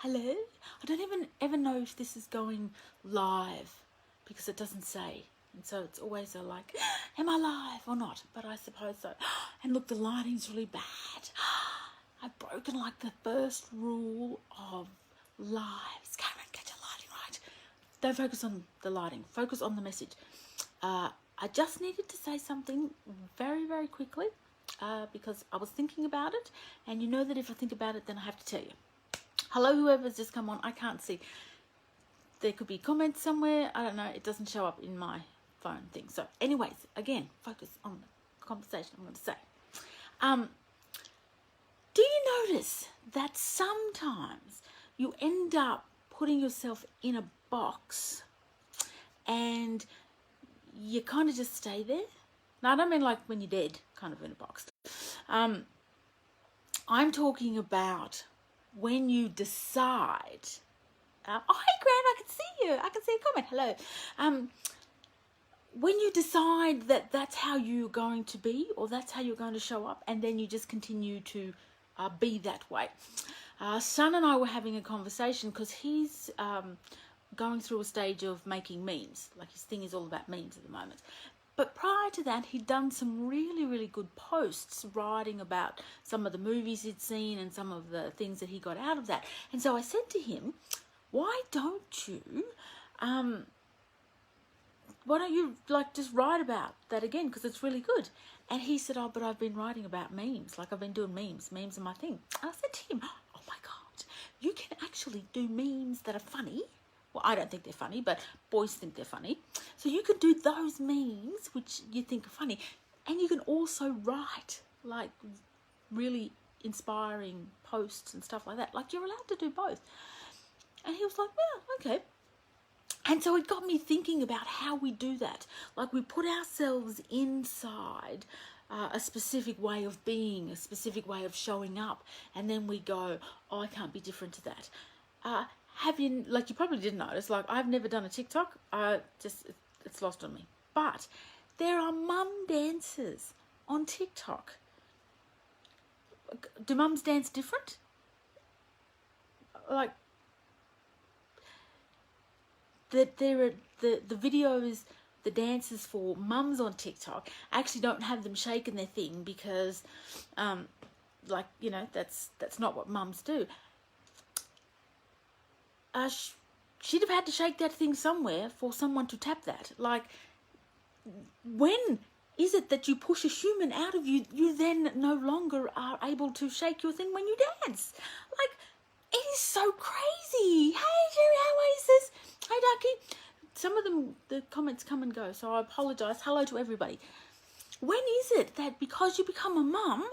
Hello? I don't even ever know if this is going live because it doesn't say. And so it's always a like, am I live or not? But I suppose so. And look, the lighting's really bad. I've broken like the first rule of lives. Cameron, get your lighting right. Don't focus on the lighting. Focus on the message. I just needed to say something very, very quickly because I was thinking about it. And you know that if I think about it, then I have to tell you. Hello, whoever's just come on. I can't see. There could be comments somewhere. I don't know. It doesn't show up in my phone thing. So anyways, again, focus on the conversation I'm going to say. Do you notice that sometimes you end up putting yourself in a box and you kind of just stay there? Now, I don't mean like when you're dead, kind of in a box. I'm talking about when you decide... oh, hey, Grant, I can see you. I can see a comment. Hello. When you decide that that's how you're going to be or that's how you're going to show up, and then you just continue to be that way. Son and I were having a conversation because he's going through a stage of making memes. Like his thing is all about memes at the moment. But prior to that, he'd done some really, really good posts writing about some of the movies he'd seen and some of the things that he got out of that. And so I said to him, why don't you like just write about that again, because it's really good. And he said, oh, but I've been writing about memes, like I've been doing memes are my thing. And I said to him, oh my God, you can actually do memes that are funny. Well, I don't think they're funny, but boys think they're funny. So you can do those memes which you think are funny, and you can also write like really inspiring posts and stuff like that. Like, you're allowed to do both. And he was like, well, okay. And so it got me thinking about how we do that. Like, we put ourselves inside a specific way of being, a specific way of showing up, and then we go, oh, I can't be different to that. Have you, like, you probably didn't notice, like, I've never done a TikTok. It's lost on me. But there are mum dances on TikTok. Do mums dance different? Like, that there are the videos, the dances for mums on TikTok actually don't have them shaking their thing because, like, you know, that's not what mums do. She'd have had to shake that thing somewhere for someone to tap that. Like, when is it that you push a human out of you, you then no longer are able to shake your thing when you dance? Like, it is so crazy. Hey, Jerry, how is this? Hey, Ducky. Some of them, the comments come and go, so I apologise. Hello to everybody. When is it that because you become a mum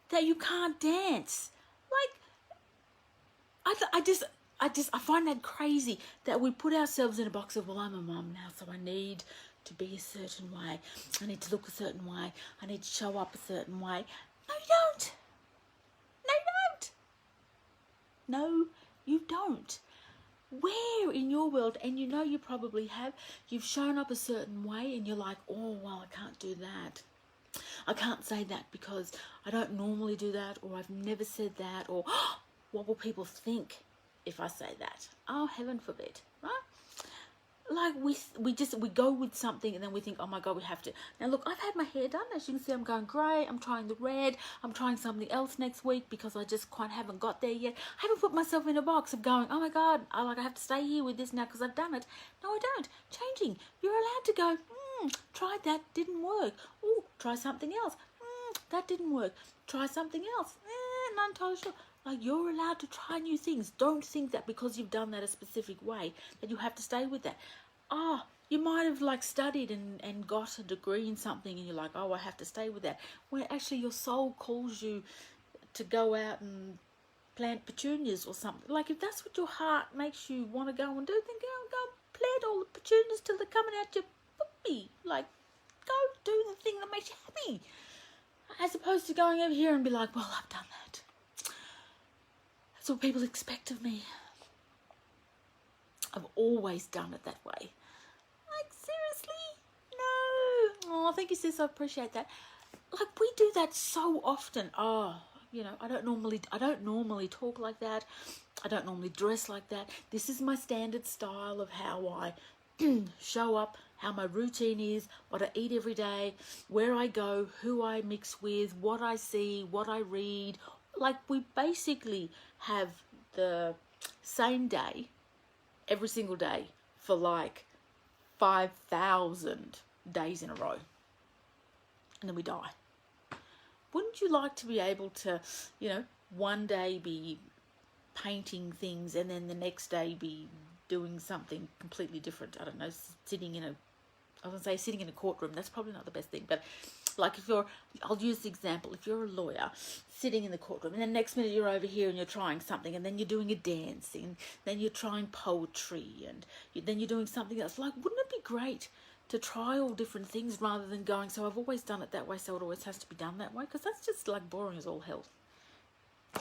that you can't dance? Like, I find that crazy that we put ourselves in a box of, well, I'm a mum now, so I need to be a certain way. I need to look a certain way. I need to show up a certain way. No, you don't. No, you don't. No, you don't. Where in your world, and you know you probably have, you've shown up a certain way and you're like, oh, well, I can't do that. I can't say that because I don't normally do that, or I've never said that, or oh, what will people think if I say that? Oh, heaven forbid, right? Like, we go with something and then we think, oh my God, we have to. Now look, I've had my hair done. As you can see, I'm going grey. I'm trying the red. I'm trying something else next week because I just quite haven't got there yet. I haven't put myself in a box of going, oh my God, I have to stay here with this now because I've done it. No, I don't. Changing. You're allowed to go, tried that, didn't work. Oh, try something else. That didn't work. Try something else. Not entirely sure. Like, you're allowed to try new things. Don't think that because you've done that a specific way that you have to stay with that. Oh, you might have like studied and got a degree in something and you're like, oh, I have to stay with that. When actually your soul calls you to go out and plant petunias or something. Like, if that's what your heart makes you want to go and do, then go plant all the petunias till they're coming out your puppy. Like, go do the thing that makes you happy. As opposed to going over here and be like, well, I've done that. That's what people expect of me. I've always done it that way. Like, seriously? No. Oh, thank you, sis. I appreciate that. Like, we do that so often. Oh, you know, I don't normally talk like that. I don't normally dress like that. This is my standard style of how I show up, how my routine is, what I eat every day, where I go, who I mix with, what I see, what I read. Like, we basically have the same day every single day for like 5,000 days in a row. And then we die. Wouldn't you like to be able to, you know, one day be painting things and then the next day be doing something completely different? I don't know, sitting in a courtroom. That's probably not the best thing, but like I'll use the example, if you're a lawyer sitting in the courtroom and then next minute you're over here and you're trying something, and then you're doing a dance, and then you're trying poetry, and then you're doing something else. Like, wouldn't it be great to try all different things rather than going, so I've always done it that way, so it always has to be done that way? Because that's just like boring as all hell.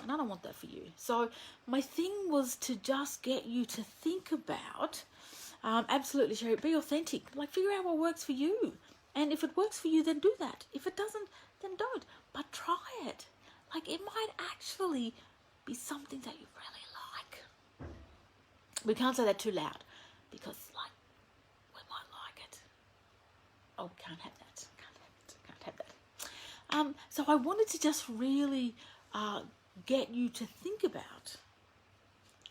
And I don't want that for you. So my thing was to just get you to think about, absolutely, Sherry, be authentic. Like, figure out what works for you. And if it works for you, then do that. If it doesn't, then don't. But try it. Like, it might actually be something that you really like. We can't say that too loud because, like, we might like it. Oh, we can't have that. Can't have that. So I wanted to just really get you to think about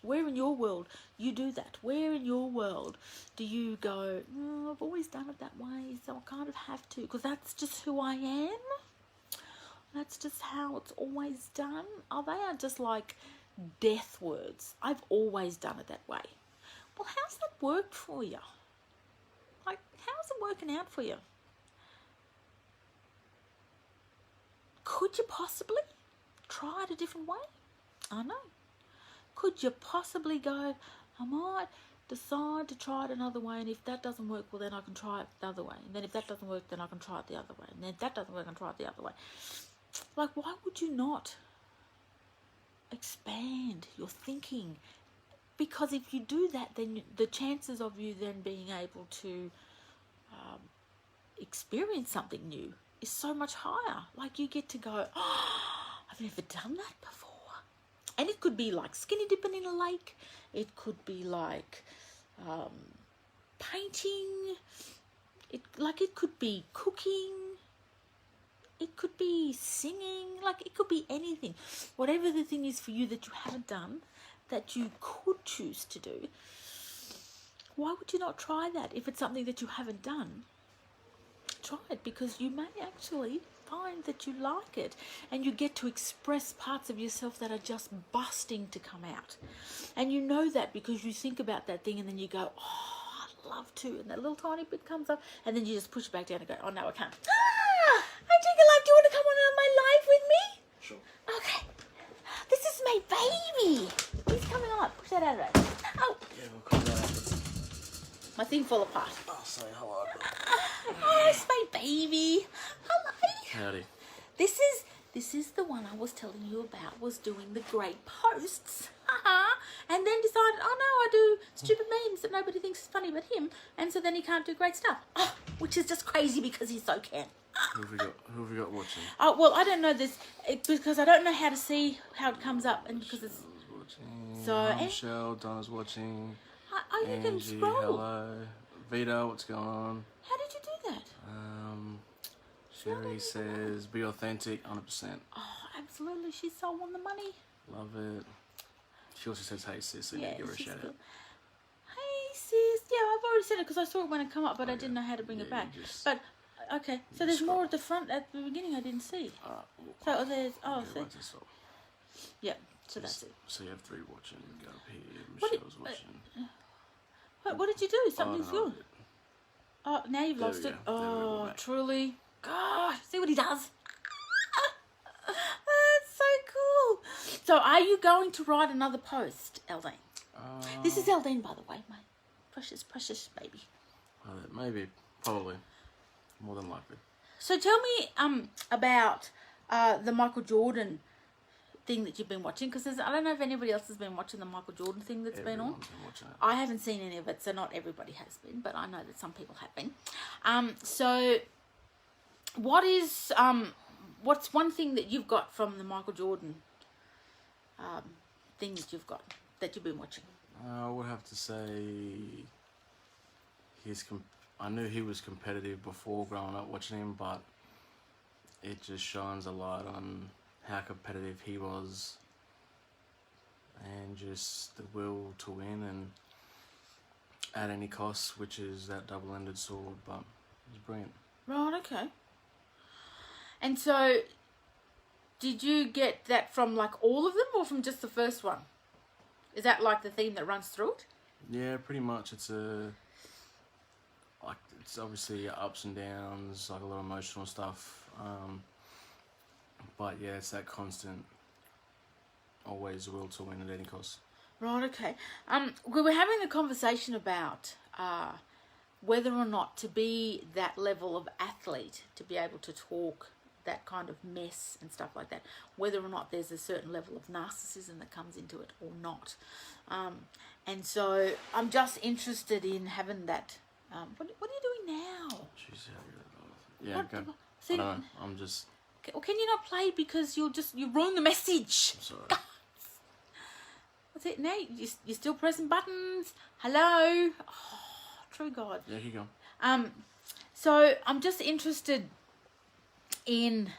where in your world you do that. Where in your world do you go, I've always done it that way, so I kind of have to, because that's just who I am. That's just how it's always done. Oh, they are just like death words. I've always done it that way. Well, how's that worked for you? Like, how's it working out for you? Could you possibly try it a different way? I know. Could you possibly go, I might decide to try it another way, and if that doesn't work, well, then I can try it the other way. And then if that doesn't work, then I can try it the other way. And then if that doesn't work, I can try it the other way. Like, why would you not expand your thinking? Because if you do that, then the chances of you then being able to experience something new is so much higher. Like, you get to go, I've never done that before. And it could be like skinny dipping in a lake. It could be like painting. It could be cooking. It could be singing. Like, it could be anything. Whatever the thing is for you that you haven't done, that you could choose to do, why would you not try that? If it's something that you haven't done, try it, because you may actually find that you like it, and you get to express parts of yourself that are just busting to come out. And you know that because you think about that thing and then you go, oh, I'd love to, and that little tiny bit comes up, and then you just push it back down and go, oh no, I can't. I take a life. Do you want to come on my live with me? Sure. Okay. This is my baby. He's coming on. Push that out of there. Oh. Yeah, we'll call that after. My thing fell apart. I'll say hello. Oh, it's my baby. Hello. Howdy. This is the one I was telling you about, was doing the great posts. And then decided, oh no, I do stupid memes that nobody thinks is funny but him. And so then he can't do great stuff. Oh, which is just crazy because he's so can. Who have we got watching? Oh, well, I don't know this because I don't know how to see how it comes up, and because it's Watching. so. Michelle, Donna's watching. Oh, you can Angie, scroll. hello. Vito, what's going on? How did you do that? Sherry says, be authentic, 100%. Oh, absolutely. She's so on the money. Love it. She also says, hey sis, so you give her a she's shout good. out. Hey sis. Yeah, I've already said it because I saw it when it come up, but I didn't know how to bring it back. But okay, so there's more at the front. At the beginning, I didn't see. So there's yeah. So that's it. So you have 3 watching. Go up here. What Michelle's watching. What did you do? Something's no, good. Oh, now you've There lost we it. go. There we go, Oh, back. truly. Gosh, see what he does. That's so cool. So are you going to write another post, Eldine? This is Eldine, by the way, my precious, precious baby. Maybe, probably, more than likely. So tell me about the Michael Jordan thing that you've been watching, because I don't know if anybody else has been watching the Michael Jordan thing that's been on. Everyone's been watching it. I haven't seen any of it, so not everybody has been, but I know that some people have been. So what what's one thing that you've got from the Michael Jordan thing that you've got, that you've been watching? I would have to say I knew he was competitive before growing up watching him, but it just shines a light on how competitive he was and just the will to win and at any cost, which is that double-ended sword, but it was brilliant. Right, okay. And so, did you get that from like all of them or from just the first one? Is that like the theme that runs through it? Yeah, pretty much. It's obviously ups and downs, like a lot of emotional stuff. But yeah, it's that constant, always will to win at any cost. Right, okay. We were having a conversation about whether or not to be that level of athlete, to be able to talk that kind of mess and stuff like that, whether or not there's a certain level of narcissism that comes into it or not. And so I'm just interested in having that. What are you doing now? Jeez, yeah, What- go. see- I don't know, I'm just... Well, can you not play because you ruin the message? I'm sorry. What's it now? You're still pressing buttons. Hello. Oh, true God. Yeah, keep going. So I'm just interested in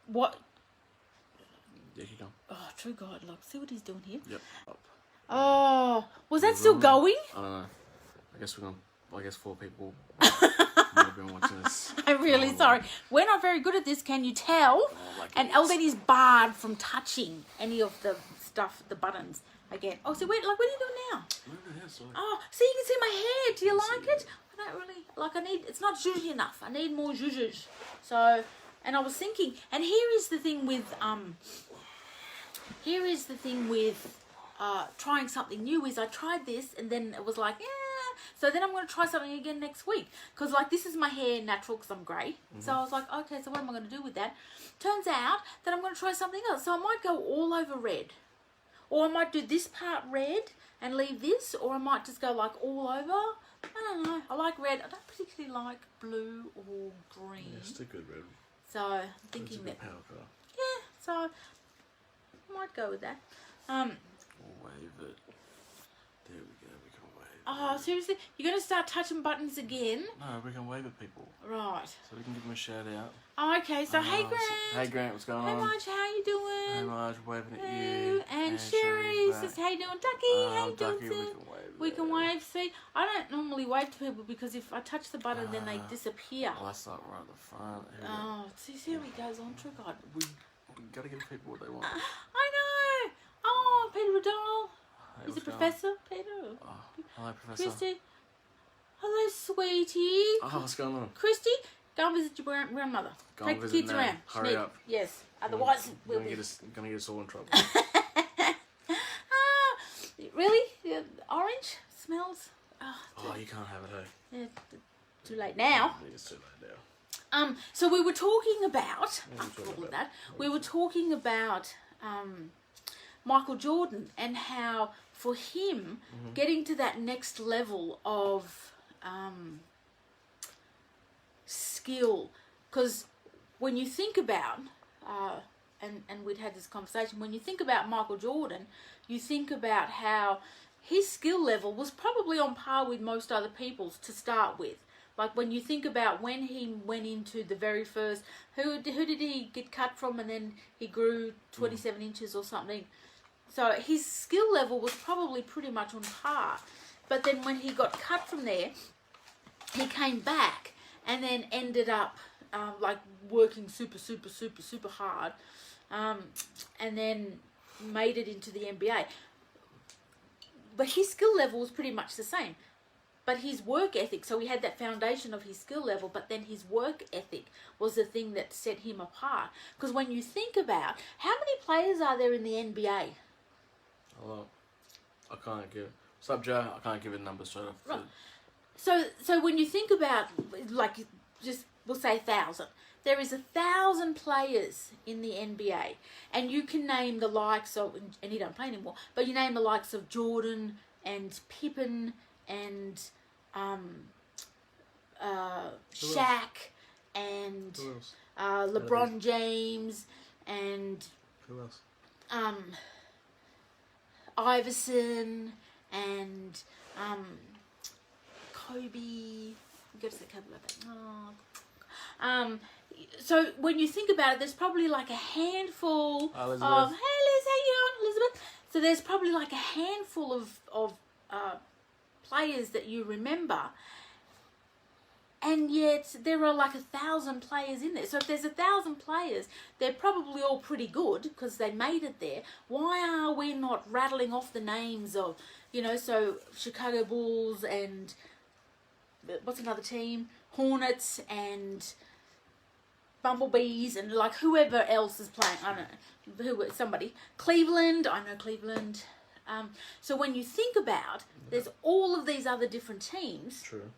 what. Yeah, keep going. Oh, true God! Look, see what he's doing here. Yep, up. Oh, was that still going? I don't know. I guess 4 people might have been watching this. I'm really sorry. We're not very good at this. Can you tell? And Eldon is barred from touching any of the stuff, the buttons again. Oh, so what are you doing now? Oh, see, you can see my hair. Do you like it? I don't really it's not zhuzhy enough. I need more zhuzhs. So, and I was thinking, and here is the thing with trying something new. Is I tried this and then it was like, yeah. So then I'm going to try something again next week. Because like this is my hair natural because I'm grey. Mm-hmm. So I was like, okay, so what am I going to do with that? Turns out that I'm going to try something else. So I might go all over red. Or I might do this part red and leave this. Or I might just go like all over. I don't know. I like red. I don't particularly like blue or green. Yeah, stick with red. So I'm thinking that. Power colour. Yeah, so I might go with that. We'll wave it. There we go. We can wave. Oh, seriously? You're going to start touching buttons again? No, we can wave at people. Right. So we can give them a shout out. Oh, okay, so hey Grant. Hey Grant, what's going Hey on? Marge, how you doing? Hey Marge, waving at Hey, you. and Sherry says, how you doing? Ducky, how you doing? Ducky, Sid? We can wave. See, I don't normally wave to people because if I touch the button, then they disappear. Oh, that's not right at the front. Oh, see how he goes on. True God. We gotta give people what they want. I know. Oh, Peter O'Donnell. Hey, He's a what's going on? professor, Peter. Oh, hello, Professor. Christy. Hello, sweetie. Oh, what's going on? Christy, go and visit your grandmother. Go Take and the visit kids now. around. Hurry up. Yes. Otherwise, we'll gonna be. get us all in trouble. Really? The orange smells. Oh, you can't have it, hey? Yeah, too late now. It's too late now. So we were talking about. What are we talking about? That we were talking about Michael Jordan and how for him getting to that next level of skill, because when you think about and we'd had this conversation, when you think about Michael Jordan, you think about how his skill level was probably on par with most other people's to start with. Like when you think about when he went into the very first, who did he get cut from, and then he grew 27 inches or something. So his skill level was probably pretty much on par. But then when he got cut from there, he came back and then ended up like working super hard, and then made it into the NBA. But his skill level was pretty much the same. But his work ethic, so he had that foundation of his skill level, but then his work ethic was the thing that set him apart. Because when you think about, how many players are there in the NBA? Hello. I can't give... What's up, Joe? I can't give a number straight off. Right. So when you think about, like, just, we'll say 1,000. There is 1,000 players in the NBA. And you can name the likes of, and he don't play anymore, but you name the likes of Jordan and Pippen and Shaq and Who else? LeBron James and Who else? Iverson and Kobe. Go to the Kobe like that. Oh. So when you think about it, there's probably like a handful Hi, Elizabeth. of. Hey Liz, how you on, Elizabeth? So there's probably like a handful of players that you remember, and yet there are like 1,000 players in there. So if there's 1,000 players, they're probably all pretty good because they made it there. Why are we not rattling off the names of, so Chicago Bulls and what's another team? Hornets and Bumblebees and like whoever else is playing. I don't know, somebody. Cleveland, I know Cleveland. So when you think about, there's all of these other different teams. True.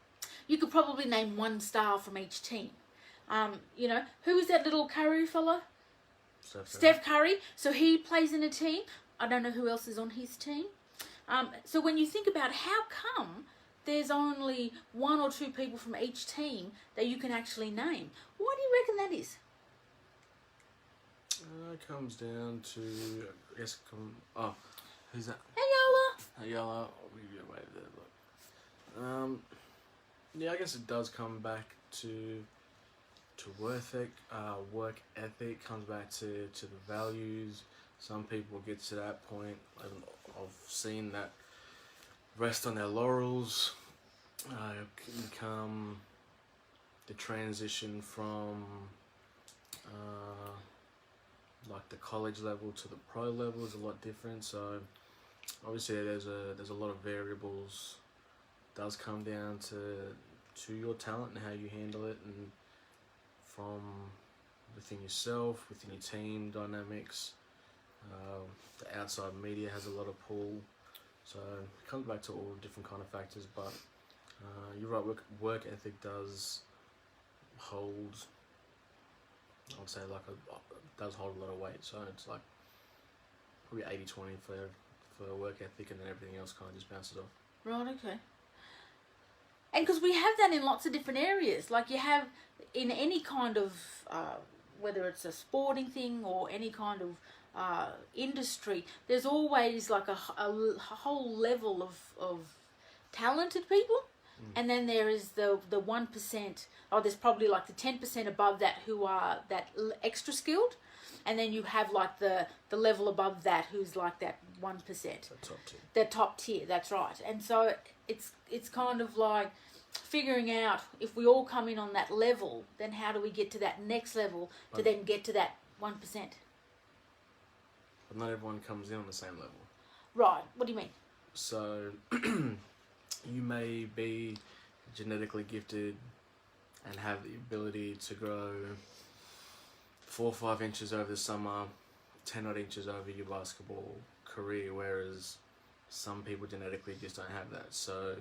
You could probably name one star from each team. Who is that little Curry fella? Steph Curry. So he plays in a team. I don't know who else is on his team. So when you think about how come there's only one or two people from each team that you can actually name, why do you reckon that is? It comes down to, I guess, who's that? Hey, Yola. Hey, Yola. I'll give you a wave there, look. Yeah, I guess it does come back to work ethic, comes back to the values. Some people get to that point. I've seen that rest on their laurels, can come the transition from like the college level to the pro level is a lot different. So obviously there's a lot of variables. It does come down to your talent and how you handle it, and from within yourself, within your team dynamics. The outside media has a lot of pull. So it comes back to all different kind of factors, but you're right, work ethic does hold, I would say, does hold a lot of weight. So it's like probably 80-20 for work ethic, and then everything else kind of just bounces off. Right, okay. And because we have that in lots of different areas, like you have in any kind of, whether it's a sporting thing or any kind of industry, there's always like a whole level of talented people, and then there is the 1%, or there's probably like the 10% above that who are that extra skilled, and then you have like the level above that who's like that 1%. The top tier. The top tier, that's right. And so it's kind of like figuring out if we all come in on that level, then how do we get to that next level to then get to that 1%? But not everyone comes in on the same level. Right. What do you mean? So you may be genetically gifted and have the ability to grow 4 or 5 inches over the summer, 10 odd inches over your basketball career, whereas some people genetically just don't have that. So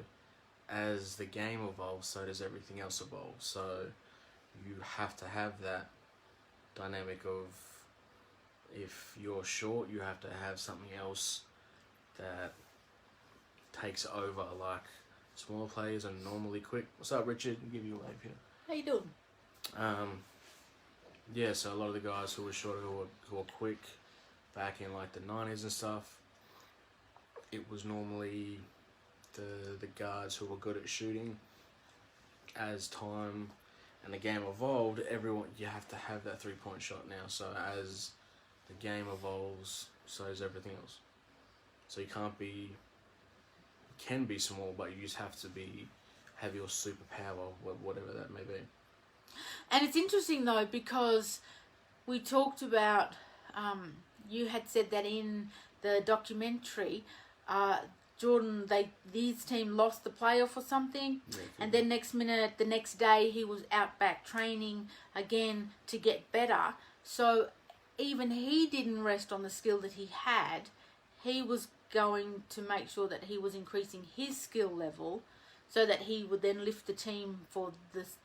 as the game evolves, so does everything else evolve. So you have to have that dynamic of, if you're short, you have to have something else that takes over. Like smaller players are normally quick. What's up, Richard? I'll give you a wave here. How you doing? Yeah, so a lot of the guys who were shorter, who were quick back in like the 90s and stuff, it was normally the guards who were good at shooting. As time and the game evolved, you have to have that 3-point shot now. So as the game evolves, so is everything else. So you can be small, but you just have to have your superpower, whatever that may be. And it's interesting though, because we talked about, you had said that in the documentary, Jordan, his team lost the playoff or something, and then the next day he was out back training again to get better. So even he didn't rest on the skill that he had. He was going to make sure that he was increasing his skill level so that he would then lift the team for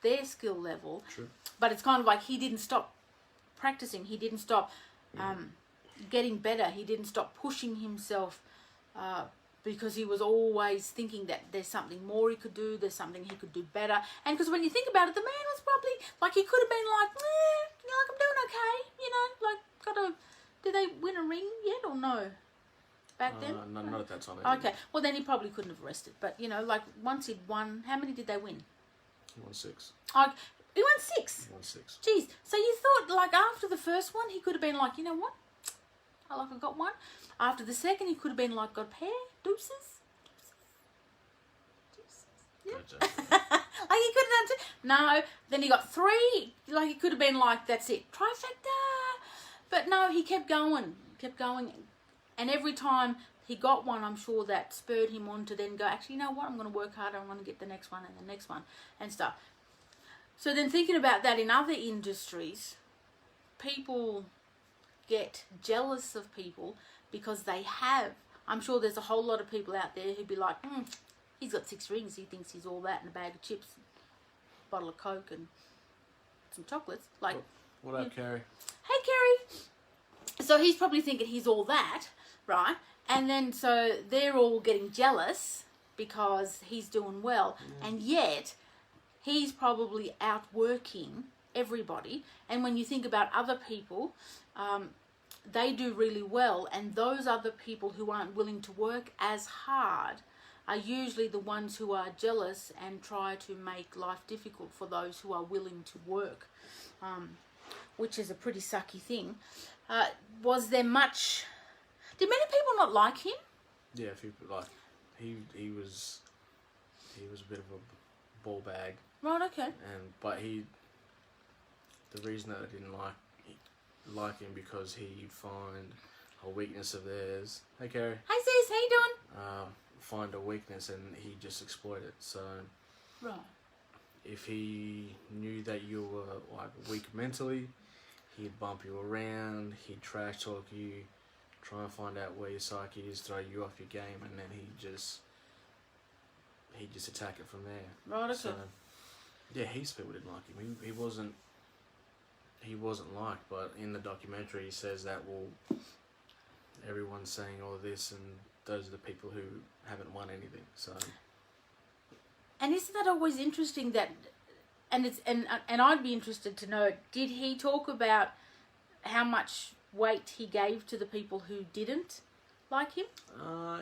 their skill level. True. But it's kind of like he didn't stop practicing. He didn't stop getting better. He didn't stop pushing himself because he was always thinking that there's something more he could do, there's something he could do better. And because when you think about it, the man was probably, like, he could have been like, like, I'm doing okay, you know, like, did they win a ring yet or no? Back then? No, not at that time. Okay, well then he probably couldn't have rested. But, you know, like, once he'd won, how many did they win? He won 6. He won 6. He won 6. Jeez, so you thought, like, after the first one, he could have been like, you know what? I got one. After the second, he could have been like, got a pair, deuces. Yeah. Like, he could have done 2. No, then he got 3. Like, he could have been like, that's it, trifecta. But no, he kept going. And every time he got one, I'm sure that spurred him on to then go, actually, you know what? I'm going to work harder. I'm going to get the next one and the next one and stuff. So then thinking about that in other industries, people get jealous of people because they have. I'm sure there's a whole lot of people out there who'd be like, he's got 6 rings. He thinks he's all that, and a bag of chips, a bottle of Coke, and some chocolates. Like, what up, Carrie? Hey, Kerry. So he's probably thinking he's all that, right? And then so they're all getting jealous because he's doing well, and yet he's probably outworking everybody. And when you think about other people, they do really well, and those other people who aren't willing to work as hard are usually the ones who are jealous and try to make life difficult for those who are willing to work, which is a pretty sucky thing. Was there much... Did many people not like him? Yeah, a few people, like, he was a bit of a ball bag. Right, okay. But the reason that I didn't like him because he'd find a weakness of theirs. Hey, Carrie. Hey, sis, how you doing? Find a weakness and he just exploit it. So, right. If he knew that you were like weak mentally, he'd bump you around, he'd trash talk you, try and find out where your psyche is, throw you off your game, and then he'd just attack it from there. Right, okay. So, yeah, heaps of people didn't like him. He wasn't liked, but in the documentary he says that, well, everyone's saying all of this, and those are the people who haven't won anything. So, and isn't that always interesting that, and I'd be interested to know, did he talk about how much weight he gave to the people who didn't like him?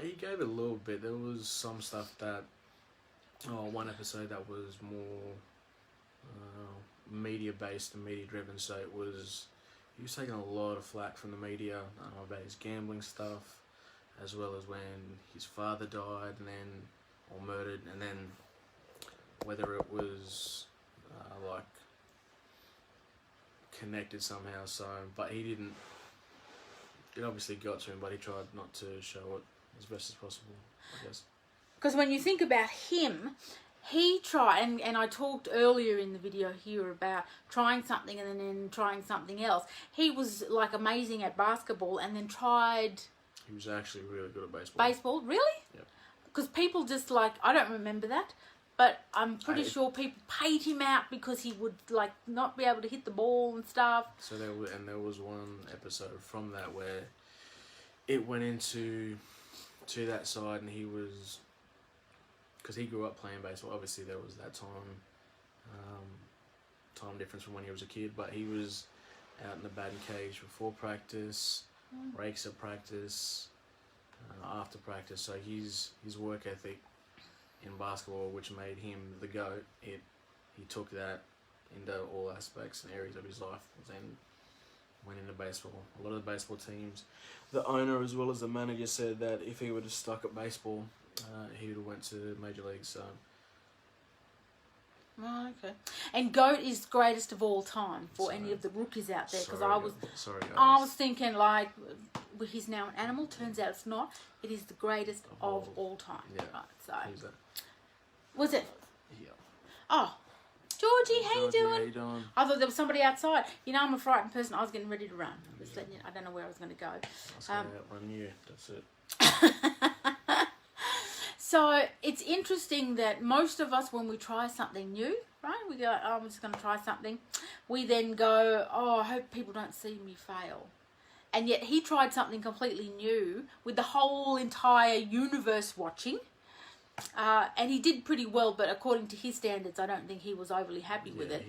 He gave it a little bit. There was some stuff that, one episode that was more media-based and media-driven, so he was taking a lot of flack from the media about his gambling stuff, as well as when his father died or murdered, and then whether it was like connected somehow. So, but he didn't. It obviously got to him, but he tried not to show it as best as possible, I guess. Because when you think about him, he tried, and I talked earlier in the video here about trying something and then trying something else. He was like amazing at basketball, and then tried... He was actually really good at baseball. Baseball? Really? Yep. Because people just like... I don't remember that, but I'm pretty sure people paid him out because he would like not be able to hit the ball and stuff. So there was one episode from that where it went into that side, and he was... Because he grew up playing baseball, obviously there was that time difference from when he was a kid, but he was out in the batting cage before practice, breaks at practice, after practice. So his work ethic in basketball, which made him the GOAT, he took that into all aspects and areas of his life, and went into baseball. A lot of the baseball teams, the owner as well as the manager said that if he would have stuck at baseball, he would have went to Major League. So. Oh, okay. And GOAT is greatest of all time for any of the rookies out there, because I was thinking like, he's now an animal. Turns out it's not. It is the greatest of all time. Yeah. Right. So. Who's that? Was it? Yeah. Oh, Georgie, how you doing? How you doing? I thought there was somebody outside. You know, I'm a frightened person. I was getting ready to run. Just letting you, I don't know where I was going to go. I was going to outrun you. That's it. So it's interesting that most of us, when we try something new, right, we go, I'm just going to try something. We then go, I hope people don't see me fail. and yet he tried something completely new with the whole entire universe watching. And he did pretty well, but according to his standards, I don't think he was overly happy with it.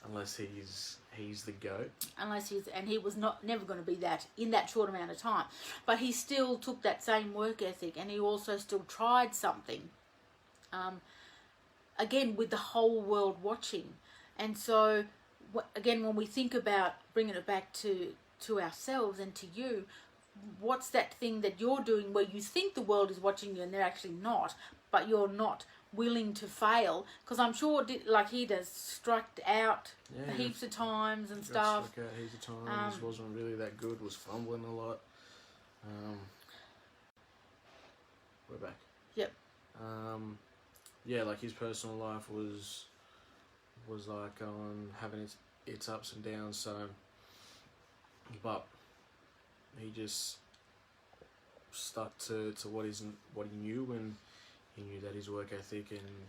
Unless he's the GOAT. And he was never going to be that in that short amount of time. But he still took that same work ethic, and he also still tried something. Again, with the whole world watching. And so, again, when we think about bringing it back to ourselves and to you, what's that thing that you're doing where you think the world is watching you and they're actually not, but you're not willing to fail? Because I'm sure, like he does, struck out heaps of times and stuff. Struck out heaps of times. Wasn't really that good. Was fumbling a lot. We're back. Yep. Yeah, like his personal life was like having its ups and downs. So, but he just stuck to what he knew, and he knew that his work ethic and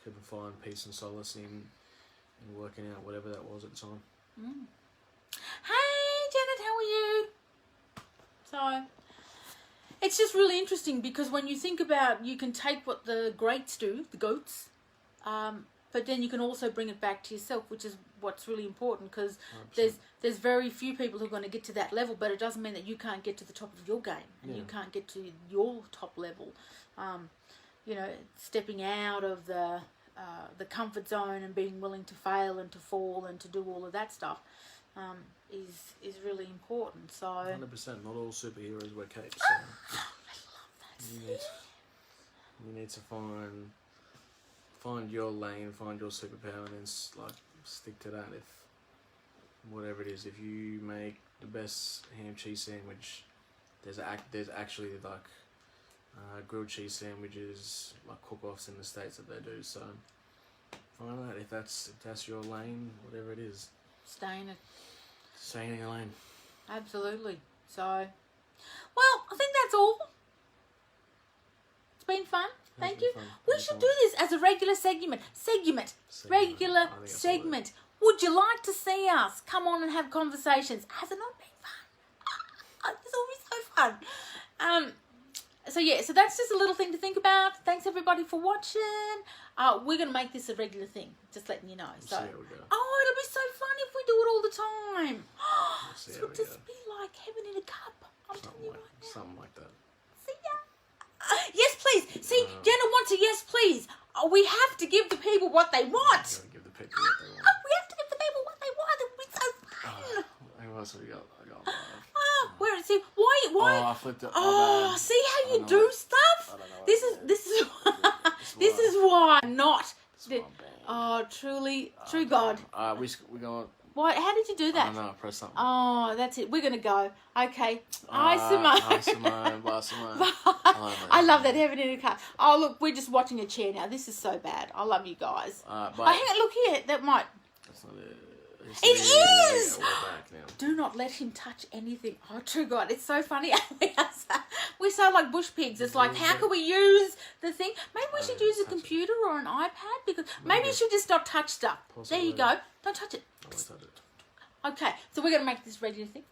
couldn't find peace and solace in working out whatever that was at the time. Hey Janet, how are you? So it's just really interesting because when you think about, you can take what the greats do, the goats, but then you can also bring it back to yourself, which is what's really important, because there's very few people who are going to get to that level, but it doesn't mean that you can't get to the top of your game and you can't get to your top level. You know, stepping out of the comfort zone and being willing to fail and to fall and to do all of that stuff is really important. So 100%. Not all superheroes wear capes. So I love that. You need to find your lane, find your superpower, and then stick to that. If whatever it is, if you make the best ham cheese sandwich, there's actually like grilled cheese sandwiches, like cook-offs in the States that they do. So find that if that's your lane, whatever it is. Stay in your lane. Absolutely. So, well, I think that's all. It's been fun. Thank you. We should do this as a regular segment. Regular segment. Would you like to see us come on and have conversations? Has it not been fun? This will be so fun. So that's just a little thing to think about. Thanks everybody for watching. We're going to make this a regular thing. Just letting you know. So, see how we go. It'll be so fun if we do it all the time. It would just be like heaven in a cup. I'm telling you right now. Something like that. See ya. Yes, please. See, Jenna wants a yes, please. We have to give the people what they want. Gotta give the people what they want. We have to give the people what they want. It would be so fun. What else have we got? I got Where? See, why? Oh, I flipped it. See how you do stuff. This is why I'm not. True God. We going. Why? How did you do that? I don't know. Press something. Oh, that's it. We're gonna go. Okay. Hi, Simone. Hi, Simone. Bye, Simone. Bye. I love that heaven in a cup. Oh, look, we're just watching a chair now. This is so bad. I love you guys. Bye. Hang on, look here. That might. That's not it. It is! Yeah, we're back now. Do not let him touch anything. Oh, true God. It's so funny. We sound like bush pigs. It's like, how can we use the thing? Maybe we should use a computer or an iPad, because maybe you should just not touch stuff. Possibly. There you go. Don't touch it. I won't touch it. Okay, so we're going to make this regular thing.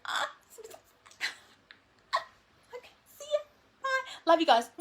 Okay, see ya. Bye. Love you guys.